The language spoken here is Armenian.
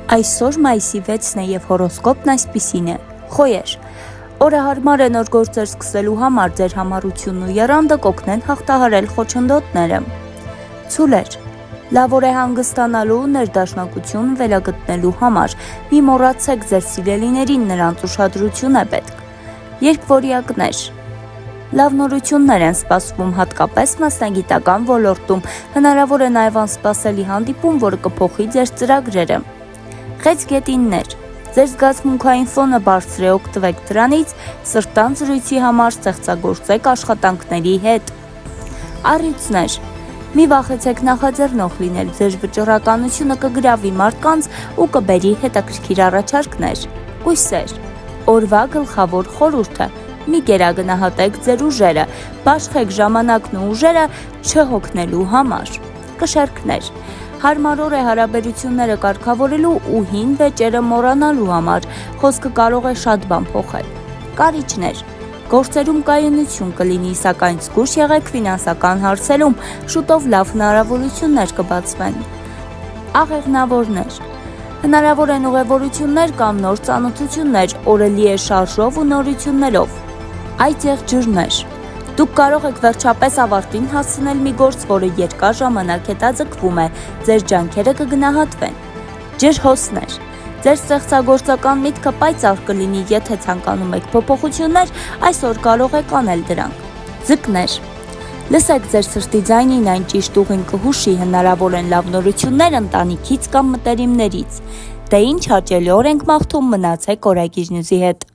Այսօր մայիսի 6-ն է և հորոսկոպն այսպիսին է։ Խոյեր, օրը հարմար է նոր գործեր սկսելու համար, ձեր համառությունն ու եռանդը կօգնեն հաղթահարել խոչընդոտները։ Ցուլեր, լավ օր է հանգստանալու ու ներդաշնակություն վերագտնելու համար, մի մոռացեք ձեր սիրելիներին, նրանց ուշադրություն է պետք։ Երկվորյակներ, լավ նորություններ են սպասվում, հատկապես մասնագիտական ոլորտում, հնարավոր է նաև անսպասելի հանդիպում, որը կփոխի ձեր ծրագրերը։ Խեցգետիններ, ձեր զգացմունքային ֆոնը բարձր է, օգտվեք դրանից, սրտան զրույցի համար ստեղծագործեք աշխատանքների հետ։ Առյուծներ, մի վախեցեք նախաձեռնող լինել, ձեր վճռականությունը կգրավի մարդկանց ու կբերի հետաքրքիր առաջարկներ։ Կույսեր, օրվա գլխավոր խորհուրդը, մի գերագնահատեք ձեր ուժերը, բաշխեք ժամանակն ու ուժերը չհոգնելու համար։ Կշերքներ, հարմար օր է հարաբերությունները կարգավորելու ու հին վեճերը մոռանալու համար, խոսքը կարող է շատ բան փոխել։ Կարիճներ, գործերում կայունություն կլինի, սակայն զգույշ եղեք ֆինանսական հարցերում, շուտով լավ հնարավորություններ կբացվեն։ Աղեղնավորներ, հնարավոր են ուղևորություններ կամ նոր ծանոթություններ, օրը լի է շարժով ու նորություններով։ Այծեղջուրներ, դուք կարող եք վերջապես ավարտին հասցնել մի գործ, որը երկար ժամանակ հետաձգվում է, ձեր ջանքերը կգնահատվեն։ Ջրհոսներ, ձեր ստեղծագործական միտքը պայծառ կլինի, եթե ցանկանում եք փոփոխություններ, այսօր կարող եք անել դրանք։ Ձկներ, լսեք ձեր սրտի ձայնին, այն ճիշտ ուղին կհուշի, հնարավոր են լավ նորություններ ընտանիքից կամ մտերիմներից։ Դե ինչ հաճելի օր ենք մաղթում, մնացեք Օրագիր Նյուզի հետ։